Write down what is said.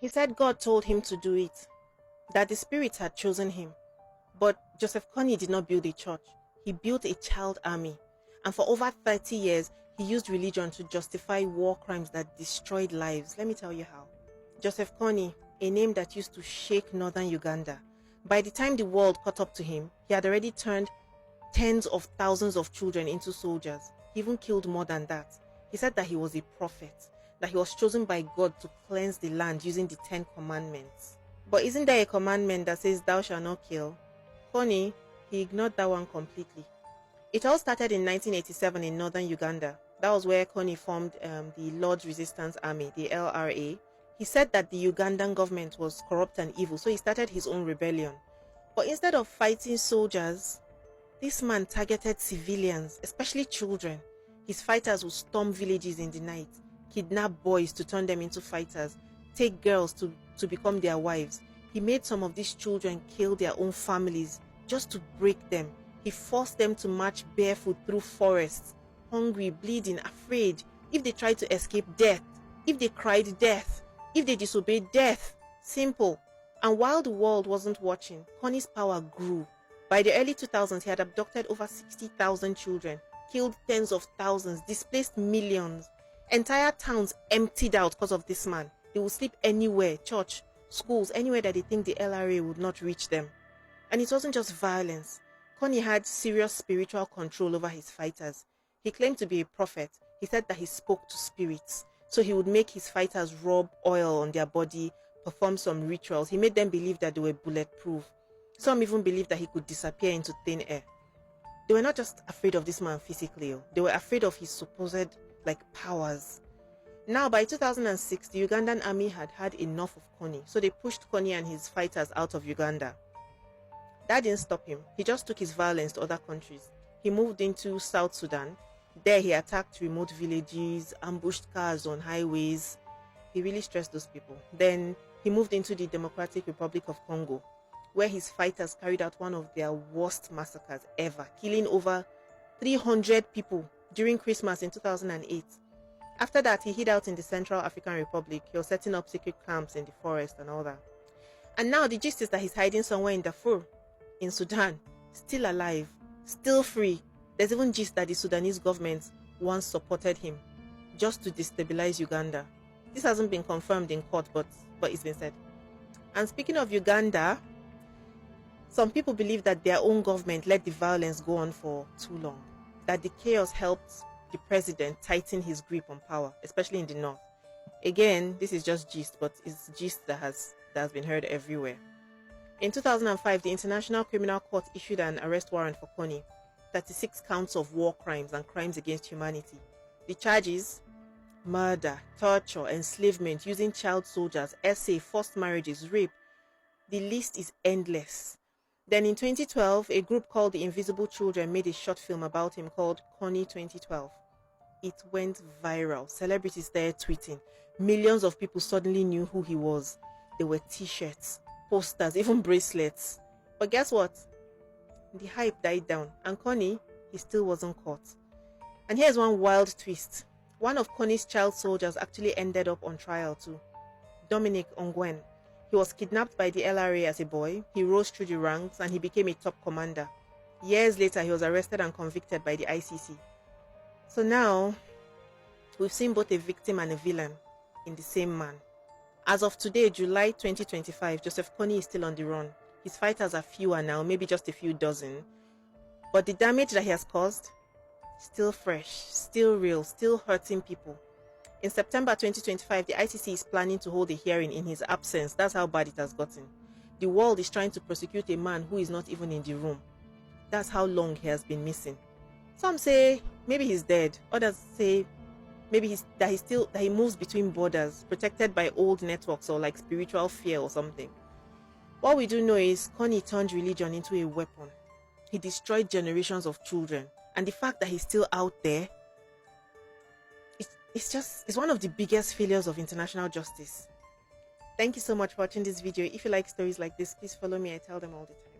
He said God told him to do it, that the spirits had chosen him. But Joseph Kony did not build a church. He built a child army. And for over 30 years, he used religion to justify war crimes that destroyed lives. Let me tell you how. Joseph Kony, a name that used to shake northern Uganda. By the time the world caught up to him, he had already turned tens of thousands of children into soldiers. He even killed more than that. He said that he was a prophet, that he was chosen by God to cleanse the land using the 10 commandments. But isn't there a commandment that says thou shalt not kill? Kony, he ignored that one completely. It all started in 1987 in northern Uganda. That was where Kony formed the Lord's Resistance Army, the LRA. He said that the Ugandan government was corrupt and evil, so he started his own rebellion. But instead of fighting soldiers, this man targeted civilians, especially children. His fighters would storm villages in the night, kidnap boys to turn them into fighters, take girls to become their wives. He made some of these children kill their own families just to break them. He forced them to march barefoot through forests, hungry, bleeding, afraid. If they tried to escape death, if they cried death, if they disobeyed death. Simple. And while the world wasn't watching, Kony's power grew. By the early 2000s, he had abducted over 60,000 children, killed tens of thousands, displaced millions. Entire towns emptied out because of this man. They would sleep anywhere, church, schools, anywhere that they think the LRA would not reach them. And it wasn't just violence. Kony had serious spiritual control over his fighters. He claimed to be a prophet. He said that he spoke to spirits. So he would make his fighters rub oil on their body, perform some rituals. He made them believe that they were bulletproof. Some even believed that he could disappear into thin air. They were not just afraid of this man physically. They were afraid of his supposed powers. Now, by 2006, the Ugandan army had had enough of Kony, so they pushed Kony and his fighters out of Uganda. That didn't stop him. He just took his violence to other countries. He moved into South Sudan. There he attacked remote villages, ambushed cars on highways. He really stressed those people. Then he moved into the Democratic Republic of Congo, where his fighters carried out one of their worst massacres ever, killing over 300 people during Christmas in 2008. After that, he hid out in the Central African Republic. He was setting up secret camps in the forest and all that. And now the gist is that he's hiding somewhere in Darfur, in Sudan, still alive, still free. There's even gist that the Sudanese government once supported him just to destabilize Uganda. This hasn't been confirmed in court, but it's been said. And speaking of Uganda, some people believe that their own government let the violence go on for too long, that the chaos helped the president tighten his grip on power, especially in the north. Again, this is just gist, but it's gist that has been heard everywhere. In 2005, the International Criminal Court issued an arrest warrant for Kony, 36 counts of war crimes and crimes against humanity. The charges: murder, torture, enslavement, using child soldiers, SA, forced marriages, rape. The list is endless. Then in 2012, a group called the Invisible Children made a short film about him called Kony 2012. It went viral. Celebrities started tweeting. Millions of people suddenly knew who he was. There were t-shirts, posters, even bracelets. But guess what? The hype died down, and Kony, he still wasn't caught. And here's one wild twist. One of Kony's child soldiers actually ended up on trial too. Dominic Ongwen. He was kidnapped by the LRA as a boy. He rose through the ranks and he became a top commander. Years later, he was arrested and convicted by the ICC. So now, we've seen both a victim and a villain in the same man. As of today, July 2025, Joseph Kony is still on the run. His fighters are fewer now, maybe just a few dozen. But the damage that he has caused, still fresh, still real, still hurting people. In September 2025, the ICC is planning to hold a hearing in his absence. That's how bad it has gotten. The world is trying to prosecute a man who is not even in the room. That's how long he has been missing. Some say maybe he's dead. Others say maybe he moves between borders, protected by old networks or like spiritual fear or something. What we do know is Kony turned religion into a weapon. He destroyed generations of children. And the fact that he's still out there, it's one of the biggest failures of international justice. Thank you so much for watching this video. If you like stories like this, please follow me. I tell them all the time.